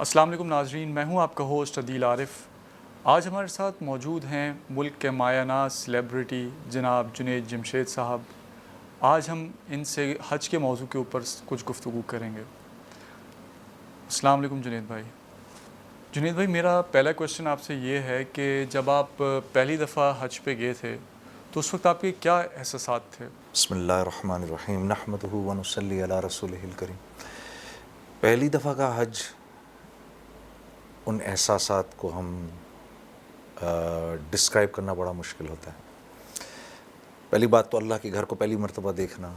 السلام علیکم ناظرین، میں ہوں آپ کا ہوسٹ عدیل عارف۔ آج ہمارے ساتھ موجود ہیں ملک کے مایہ ناز سیلیبریٹی جناب جنید جمشید صاحب۔ آج ہم ان سے حج کے موضوع کے اوپر کچھ گفتگو کریں گے۔ السلام علیکم جنید بھائی۔ جنید بھائی، میرا پہلا کویشچن آپ سے یہ ہے کہ جب آپ پہلی دفعہ حج پہ گئے تھے تو اس وقت آپ کے کیا احساسات تھے؟ بسم اللہ الرحمن الرحیم نحمدہ ونصلی علی رسولہ الکریم۔ پہلی دفعہ کا حج، ان احساسات کو ہم ڈسکرائب کرنا بڑا مشکل ہوتا ہے۔ پہلی بات تو اللہ کے گھر کو پہلی مرتبہ دیکھنا۔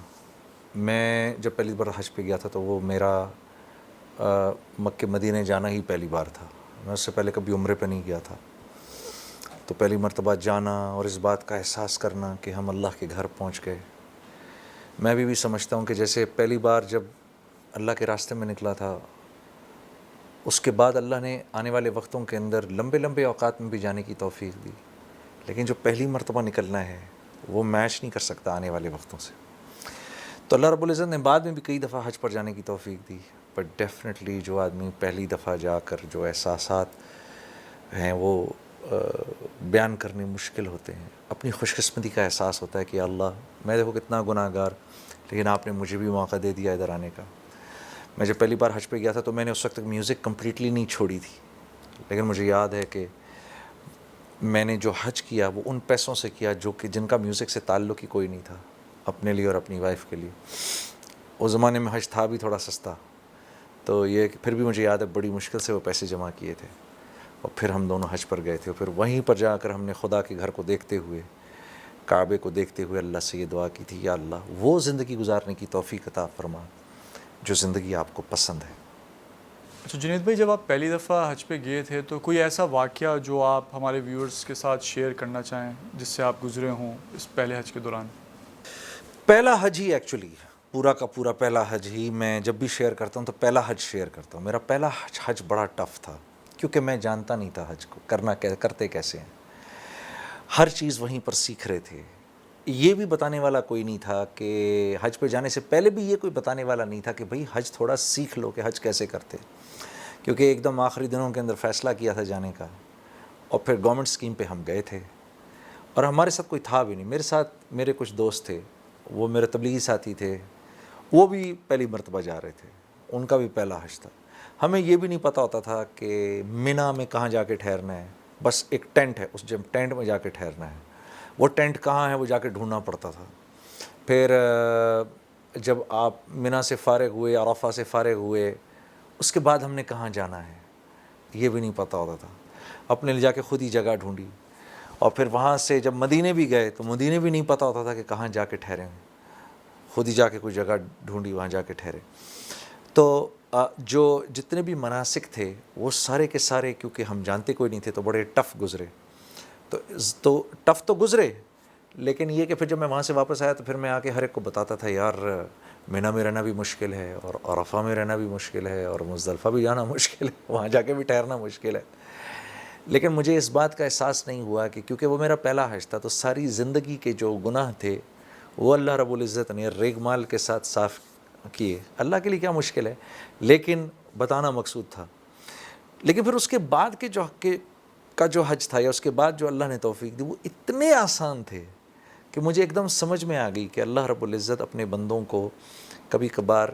میں جب پہلی بار حج پہ گیا تھا تو وہ میرا مکہ مدینہ جانا ہی پہلی بار تھا۔ میں اس سے پہلے کبھی عمرے پہ نہیں گیا تھا، تو پہلی مرتبہ جانا اور اس بات کا احساس کرنا کہ ہم اللہ کے گھر پہنچ گئے۔ میں بھی سمجھتا ہوں کہ جیسے پہلی بار جب اللہ کے راستے میں نکلا تھا، اس کے بعد اللہ نے آنے والے وقتوں کے اندر لمبے لمبے اوقات میں بھی جانے کی توفیق دی، لیکن جو پہلی مرتبہ نکلنا ہے وہ میچ نہیں کر سکتا آنے والے وقتوں سے۔ تو اللہ رب العزت نے بعد میں بھی کئی دفعہ حج پر جانے کی توفیق دی، بٹ ڈیفینیٹلی جو آدمی پہلی دفعہ جا کر جو احساسات ہیں وہ بیان کرنے مشکل ہوتے ہیں۔ اپنی خوش قسمتی کا احساس ہوتا ہے کہ اللہ، میں دیکھو کتنا گناہ گار، لیکن آپ نے مجھے بھی موقع دے دیا ادھر آنے کا۔ میں جب پہلی بار حج پہ گیا تھا تو میں نے اس وقت تک میوزک کمپلیٹلی نہیں چھوڑی تھی، لیکن مجھے یاد ہے کہ میں نے جو حج کیا وہ ان پیسوں سے کیا جو کہ جن کا میوزک سے تعلق ہی کوئی نہیں تھا، اپنے لیے اور اپنی وائف کے لیے۔ اس زمانے میں حج تھا بھی تھوڑا سستا، تو یہ پھر بھی مجھے یاد ہے بڑی مشکل سے وہ پیسے جمع کیے تھے، اور پھر ہم دونوں حج پر گئے تھے۔ پھر وہیں پر جا کر ہم نے خدا کے گھر کو دیکھتے ہوئے، کعبے کو دیکھتے ہوئے اللہ سے یہ دعا کی تھی، یا اللہ وہ زندگی گزارنے کی توفیق عطا فرما جو زندگی آپ کو پسند ہے۔ اچھا جنید بھائی، جب آپ پہلی دفعہ حج پہ گئے تھے تو کوئی ایسا واقعہ جو آپ ہمارے ویورز کے ساتھ شیئر کرنا چاہیں جس سے آپ گزرے ہوں اس پہلے حج کے دوران؟ پہلا حج ہی ایکچولی پورا کا پورا پہلا حج ہی میں جب بھی شیئر کرتا ہوں تو پہلا حج شیئر کرتا ہوں۔ میرا پہلا حج بڑا ٹف تھا، کیونکہ میں جانتا نہیں تھا حج کو کرتے کیسے ہیں۔ ہر چیز وہیں پر سیکھ رہے تھے۔ یہ بھی بتانے والا کوئی نہیں تھا کہ حج پہ جانے سے پہلے بھی یہ کوئی بتانے والا نہیں تھا کہ بھئی حج تھوڑا سیکھ لو کہ حج کیسے کرتے، کیونکہ ایک دم آخری دنوں کے اندر فیصلہ کیا تھا جانے کا، اور پھر گورنمنٹ اسکیم پہ ہم گئے تھے، اور ہمارے ساتھ کوئی تھا بھی نہیں۔ میرے ساتھ میرے کچھ دوست تھے، وہ میرے تبلیغی ساتھی تھے، وہ بھی پہلی مرتبہ جا رہے تھے، ان کا بھی پہلا حج تھا۔ ہمیں یہ بھی نہیں پتہ ہوتا تھا کہ منیٰ میں کہاں جا کے ٹھہرنا ہے، بس ایک ٹینٹ ہے، اس جب ٹینٹ میں جا کے ٹھہرنا ہے، وہ ٹینٹ کہاں ہے وہ جا کے ڈھونڈنا پڑتا تھا۔ پھر جب آپ منیٰ سے فارغ ہوئے، عرفہ سے فارغ ہوئے، اس کے بعد ہم نے کہاں جانا ہے یہ بھی نہیں پتہ ہوتا تھا، اپنے لے جا کے خود ہی جگہ ڈھونڈی۔ اور پھر وہاں سے جب مدینے بھی گئے تو مدینے بھی نہیں پتہ ہوتا تھا کہ کہاں جا کے ٹھہریں، خود ہی جا کے کوئی جگہ ڈھونڈی، وہاں جا کے ٹھہرے۔ تو جو جتنے بھی مناسک تھے وہ سارے کے سارے، کیونکہ ہم جانتے کوئی نہیں تھے تو بڑے ٹف گزرے۔ تو ٹف تو گزرے، لیکن یہ کہ پھر جب میں وہاں سے واپس آیا تو پھر میں آ کے ہر ایک کو بتاتا تھا، یار منیٰ میں رہنا بھی مشکل ہے، اور عرفہ میں رہنا بھی مشکل ہے، اور مزدلفہ بھی جانا مشکل ہے، وہاں جا کے بھی ٹھہرنا مشکل ہے۔ لیکن مجھے اس بات کا احساس نہیں ہوا کہ کیونکہ وہ میرا پہلا حج تھا تو ساری زندگی کے جو گناہ تھے وہ اللہ رب العزت نے ریگ مال کے ساتھ صاف کیے۔ اللہ کے لیے کیا مشکل ہے، لیکن بتانا مقصود تھا۔ لیکن پھر اس کے بعد کا جو حج تھا، یا اس کے بعد جو اللہ نے توفیق دی، وہ اتنے آسان تھے کہ مجھے ایک دم سمجھ میں آ گئی کہ اللہ رب العزت اپنے بندوں کو کبھی کبھار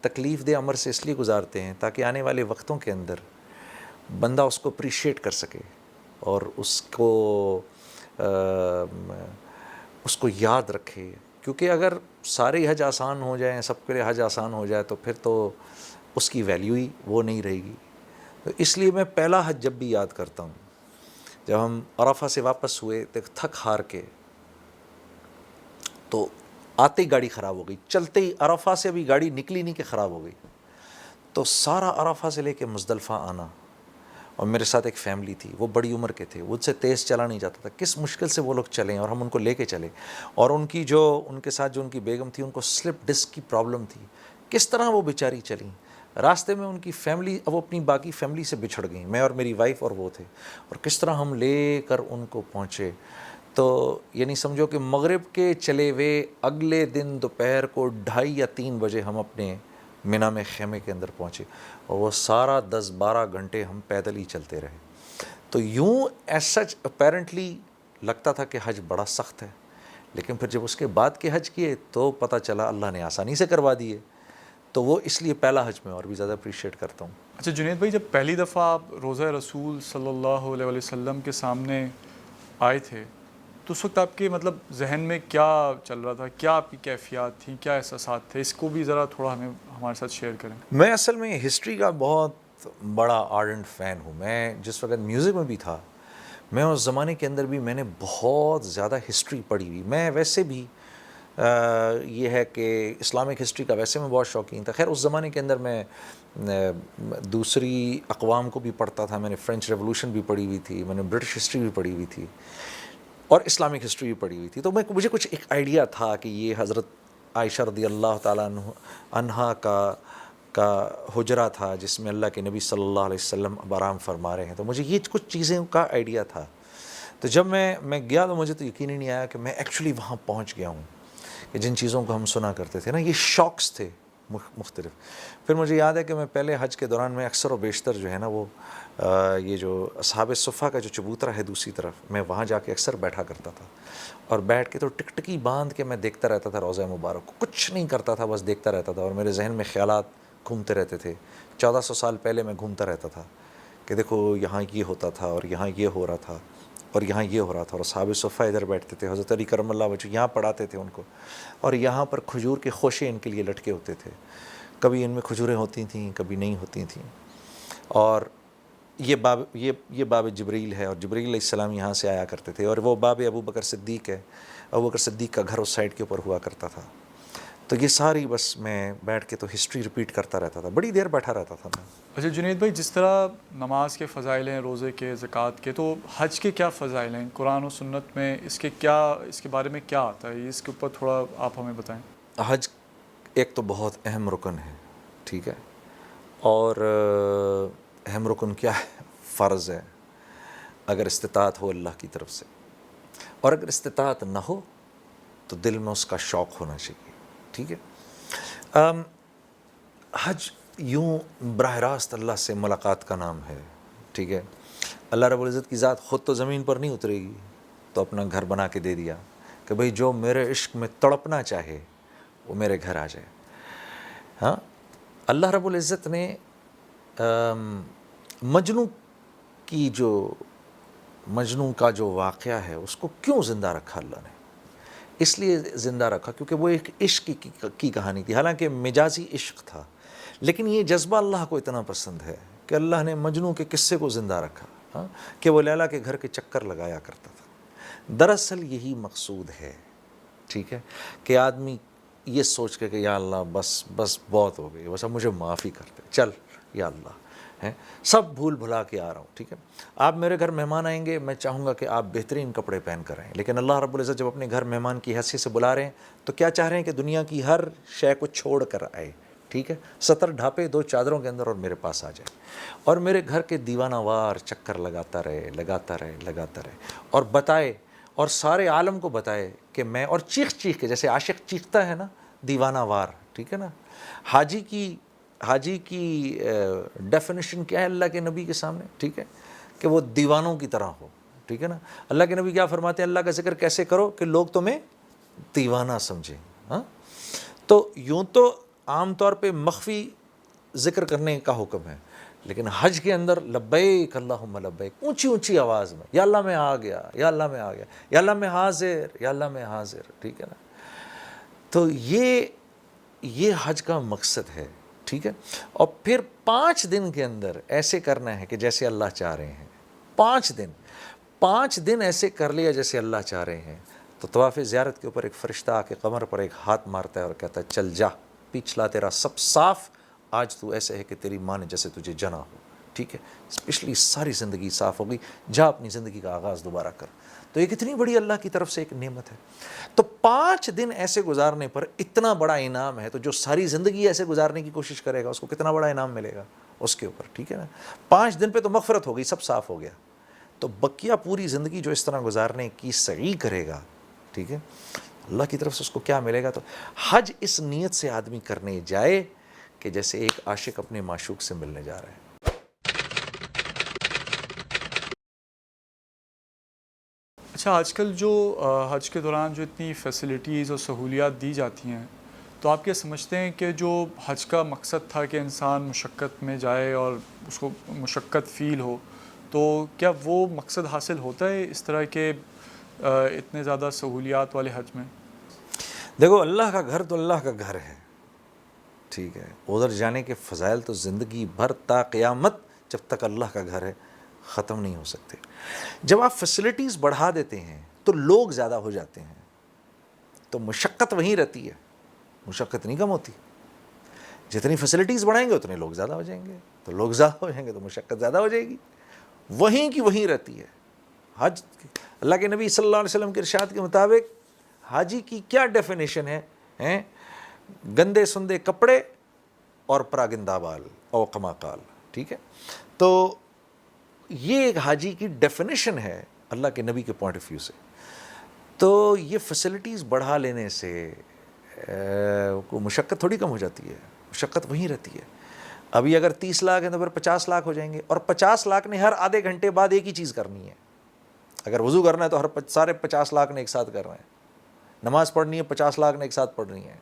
تکلیف دہ عمر سے اس لیے گزارتے ہیں تاکہ آنے والے وقتوں کے اندر بندہ اس کو اپریشیٹ کر سکے، اور اس کو یاد رکھے۔ کیونکہ اگر سارے حج آسان ہو جائیں، سب کے لیے حج آسان ہو جائے، تو پھر تو اس کی ویلیو ہی وہ نہیں رہے گی۔ تو اس لیے میں پہلا حج جب بھی یاد کرتا ہوں، جب ہم عرفہ سے واپس ہوئے تھک ہار کے، تو آتے ہی گاڑی خراب ہو گئی، چلتے ہی عرفہ سے ابھی گاڑی نکلی نہیں کہ خراب ہو گئی، تو سارا عرفہ سے لے کے مزدلفہ آنا، اور میرے ساتھ ایک فیملی تھی، وہ بڑی عمر کے تھے، ان سے تیز چلا نہیں جاتا تھا، کس مشکل سے وہ لوگ چلیں اور ہم ان کو لے کے چلے، اور ان کے ساتھ جو ان کی بیگم تھی، ان کو سلپ ڈسک کی پرابلم تھی، کس طرح وہ بیچاری چلیں۔ راستے میں ان کی فیملی، اب اپنی باقی فیملی سے بچھڑ گئیں، میں اور میری وائف اور وہ تھے، اور کس طرح ہم لے کر ان کو پہنچے۔ تو یعنی سمجھو کہ مغرب کے چلے ہوئے اگلے دن دوپہر کو 2:30 یا 3 بجے ہم اپنے مینا میں خیمے کے اندر پہنچے اور وہ سارا 10-12 گھنٹے ہم پیدل ہی چلتے رہے. تو یوں ایز سچ اپیرنٹلی لگتا تھا کہ حج بڑا سخت ہے, لیکن پھر جب اس کے بعد کے حج کیے تو پتہ چلا اللہ نے آسانی سے کروا دیے. تو وہ اس لیے پہلا حج میں اور بھی زیادہ اپریشیٹ کرتا ہوں. اچھا جنید بھائی, جب پہلی دفعہ آپ روضہ رسول صلی اللہ علیہ وسلم کے سامنے آئے تھے تو اس وقت آپ کے مطلب ذہن میں کیا چل رہا تھا, کیا آپ کی کیفیات تھیں, کیا احساسات تھے؟ اس کو بھی ذرا تھوڑا ہمارے ساتھ شیئر کریں. میں اصل میں ہسٹری کا بہت بڑا آرڈنٹ فین ہوں. میں جس وقت میوزک میں بھی تھا, میں اس زمانے کے اندر بھی میں نے بہت زیادہ ہسٹری پڑھی ہوئی. میں ویسے بھی یہ ہے کہ اسلامک ہسٹری کا ویسے میں بہت شوقین تھا. خیر اس زمانے کے اندر میں دوسری اقوام کو بھی پڑھتا تھا. میں نے فرینچ ریولوشن بھی پڑھی ہوئی تھی, میں نے برٹش ہسٹری بھی پڑھی ہوئی تھی اور اسلامک ہسٹری بھی پڑھی ہوئی تھی. تو مجھے کچھ ایک آئیڈیا تھا کہ یہ حضرت عائشہ رضی اللہ تعالیٰ عنہا کا حجرہ تھا جس میں اللہ کے نبی صلی اللہ علیہ وسلم اب آرام فرما رہے ہیں. تو مجھے یہ کچھ چیزیں کا آئیڈیا تھا. تو جب میں گیا تو مجھے تو یقین ہی نہیں آیا کہ میں ایکچولی وہاں پہنچ گیا ہوں کہ جن چیزوں کو ہم سنا کرتے تھے نا, یہ شوقس تھے مختلف. پھر مجھے یاد ہے کہ میں پہلے حج کے دوران میں اکثر و بیشتر جو ہے نا وہ یہ جو اصحاب صفہ کا جو چبوترا ہے دوسری طرف, میں وہاں جا کے اکثر بیٹھا کرتا تھا اور بیٹھ کے تو ٹکٹکی باندھ کے میں دیکھتا رہتا تھا روضہ مبارک کو. کچھ نہیں کرتا تھا, بس دیکھتا رہتا تھا اور میرے ذہن میں خیالات گھومتے رہتے تھے. 1400 سال پہلے میں گھومتا رہتا تھا کہ دیکھو یہاں یہ ہوتا تھا اور یہاں یہ ہو رہا تھا اور یہاں یہ ہو رہا تھا, اور اصحاب صفہ ادھر بیٹھتے تھے, حضرت علی کرم اللہ وجہ یہاں پڑھاتے تھے ان کو, اور یہاں پر کھجور کے خوشے ان کے لیے لٹکے ہوتے تھے. کبھی ان میں کھجوریں ہوتی تھیں, کبھی نہیں ہوتی تھیں. اور یہ باب جبریل ہے اور جبریل علیہ السلام یہاں سے آیا کرتے تھے, اور وہ باب ابو بکر صدیق ہے, ابو بکر صدیق کا گھر اس سائڈ کے اوپر ہوا کرتا تھا. تو یہ ساری بس میں بیٹھ کے تو ہسٹری ریپیٹ کرتا رہتا تھا, بڑی دیر بیٹھا رہتا تھا میں. اچھا جنید بھائی, جس طرح نماز کے فضائل ہیں, روزے کے, زکوٰۃ کے, تو حج کے کیا فضائل ہیں قرآن و سنت میں؟ اس کے بارے میں کیا آتا ہے, اس کے اوپر تھوڑا آپ ہمیں بتائیں. حج ایک تو بہت اہم رکن ہے, ٹھیک ہے, اور اہم رکن کیا ہے؟ فرض ہے اگر استطاعت ہو اللہ کی طرف سے, اور اگر استطاعت نہ ہو تو دل میں اس کا شوق ہونا چاہیے, ٹھیک ہے. حج یوں براہ راست اللہ سے ملاقات کا نام ہے, ٹھیک ہے. اللہ رب العزت کی ذات خود تو زمین پر نہیں اترے گی, تو اپنا گھر بنا کے دے دیا کہ بھئی جو میرے عشق میں تڑپنا چاہے وہ میرے گھر آ جائے. ہاں, اللہ رب العزت نے مجنوں کا جو واقعہ ہے اس کو کیوں زندہ رکھا اللہ نے؟ اس لیے زندہ رکھا کیونکہ وہ ایک عشق کی کہانی تھی, حالانکہ مجازی عشق تھا, لیکن یہ جذبہ اللہ کو اتنا پسند ہے کہ اللہ نے مجنوں کے قصے کو زندہ رکھا, ہاں, کہ وہ لیلا کے گھر کے چکر لگایا کرتا تھا. دراصل یہی مقصود ہے, ٹھیک ہے, کہ آدمی یہ سوچ کے کہ یا اللہ بس بہت ہو گئی, بس اب مجھے معافی کر دے, چل یا اللہ ہے, سب بھول بھلا کے آ رہا ہوں, ٹھیک ہے. آپ میرے گھر مہمان آئیں گے, میں چاہوں گا کہ آپ بہترین کپڑے پہن کر آئیں, لیکن اللہ رب العزت جب اپنے گھر مہمان کی حیثیت سے بلا رہے ہیں تو کیا چاہ رہے ہیں کہ دنیا کی ہر شے کو چھوڑ کر آئے, ٹھیک ہے, 70 ڈھانپے 2 چادروں کے اندر اور میرے پاس آ جائے, اور میرے گھر کے دیوانہ وار چکر لگاتا رہے اور بتائے, اور سارے عالم کو بتائے کہ میں, اور چیخ کے, جیسے عاشق چیختا ہے نا دیوانہ وار, ٹھیک ہے نا. حاجی کی ڈیفینیشن کیا ہے اللہ کے نبی کے سامنے, ٹھیک ہے, کہ وہ دیوانوں کی طرح ہو, ٹھیک ہے نا. اللہ کے نبی کیا فرماتے ہیں, اللہ کا ذکر کیسے کرو کہ لوگ تمہیں دیوانہ سمجھیں. ہاں, تو یوں تو عام طور پہ مخفی ذکر کرنے کا حکم ہے, لیکن حج کے اندر لبیک اللہم لبیک, اونچی آواز میں, یا اللہ میں آ گیا, یا اللہ میں آ گیا, یا اللہ میں حاضر, یا اللہ میں حاضر, ٹھیک ہے نا. تو یہ حج کا مقصد ہے, ٹھیک ہے. اور پھر 5 دن کے اندر ایسے کرنا ہے کہ جیسے اللہ چاہ رہے ہیں. 5 دن ایسے کر لیا جیسے اللہ چاہ رہے ہیں, تو طواف زیارت کے اوپر ایک فرشتہ آ کے قمر پر ایک ہاتھ مارتا ہے اور کہتا ہے چل جا, پچھلا تیرا سب صاف, آج تو ایسے ہے کہ تیری ماں نے جیسے تجھے جنا ہو, ٹھیک ہے, پچھلی ساری زندگی صاف ہو گئی, جا اپنی زندگی کا آغاز دوبارہ کر. تو یہ کتنی بڑی اللہ کی طرف سے ایک نعمت ہے. تو 5 دن ایسے گزارنے پر اتنا بڑا انعام ہے, تو جو ساری زندگی ایسے گزارنے کی کوشش کرے گا اس کو کتنا بڑا انعام ملے گا اس کے اوپر, ٹھیک ہے نا. 5 دن پہ تو مغفرت ہو گئی, سب صاف ہو گیا, تو بقیہ پوری زندگی جو اس طرح گزارنے کی سعی کرے گا, ٹھیک ہے, اللہ کی طرف سے اس کو کیا ملے گا. تو حج اس نیت سے آدمی کرنے جائے کہ جیسے ایک عاشق اپنے معشوق سے ملنے جا رہا ہے. اچھا، آج کل جو حج کے دوران جو اتنی فیسلٹیز اور سہولیات دی جاتی ہیں، تو آپ کیا سمجھتے ہیں کہ جو حج کا مقصد تھا کہ انسان مشقت میں جائے اور اس کو مشقت فیل ہو، تو کیا وہ مقصد حاصل ہوتا ہے اس طرح کے اتنے زیادہ سہولیات والے حج میں؟ دیکھو، اللہ کا گھر تو اللہ کا گھر ہے، ٹھیک ہے. ادھر جانے کے فضائل تو زندگی بھر تا قیامت جب تک اللہ کا گھر ہے ختم نہیں ہو سکتے. جب آپ فیسلٹیز بڑھا دیتے ہیں تو لوگ زیادہ ہو جاتے ہیں، تو مشقت وہیں رہتی ہے، مشقت نہیں کم ہوتی. جتنی فیسلٹیز بڑھائیں گے اتنے لوگ زیادہ ہو جائیں گے، تو لوگ زیادہ ہو جائیں گے تو مشقت زیادہ ہو جائے گی. وہیں کی وہیں رہتی ہے. حج، اللہ کے نبی صلی اللہ علیہ وسلم کے ارشاد کے مطابق حاجی کی کیا ڈیفینیشن ہے؟ گندے سندے کپڑے اور پراگندہ بال او کما قال. ٹھیک ہے، تو یہ ایک حاجی کی ڈیفینیشن ہے اللہ کے نبی کے پوائنٹ آف ویو سے. تو یہ فیسلٹیز بڑھا لینے سے کو مشقت تھوڑی کم ہو جاتی ہے، مشقت وہیں رہتی ہے. ابھی اگر 30 لاکھ ہیں تو پھر 50 لاکھ ہو جائیں گے، اور 50 لاکھ نے ہر آدھے گھنٹے بعد ایک ہی چیز کرنی ہے. اگر وضو کرنا ہے تو سارے 50 لاکھ نے ایک ساتھ کر رہے ہیں. نماز پڑھنی ہے 50 لاکھ نے ایک ساتھ پڑھنی ہے.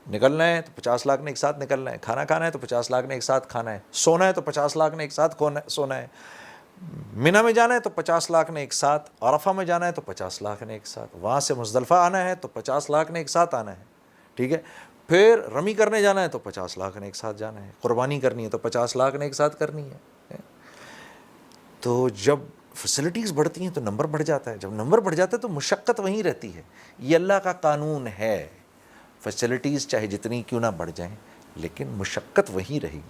نکلنا ہے تو 50 لاکھ نے ایک ساتھ نکلنا ہے. کھانا کھانا ہے تو 50 لاکھ نے ایک ساتھ کھانا ہے. سونا ہے تو 50 لاکھ نے ایک ساتھ سونا ہے. منی میں جانا ہے تو 50 لاکھ نے ایک ساتھ. عرفہ میں جانا ہے تو 50 لاکھ نے ایک ساتھ. وہاں سے مزدلفہ آنا ہے تو 50 لاکھ نے ایک ساتھ آنا ہے. ٹھیک ہے، پھر رمی کرنے جانا ہے تو 50 لاکھ نے ایک ساتھ جانا ہے. قربانی کرنی ہے تو 50 لاکھ نے ایک ساتھ کرنی ہے. تو جب فیسلٹیز بڑھتی ہیں تو نمبر بڑھ جاتا ہے. جب نمبر بڑھ جاتا ہے تو مشقت وہیں رہتی ہے. یہ اللہ کا قانون ہے. فیسلٹیز چاہے جتنی کیوں نہ بڑھ جائیں لیکن مشقت وہیں رہے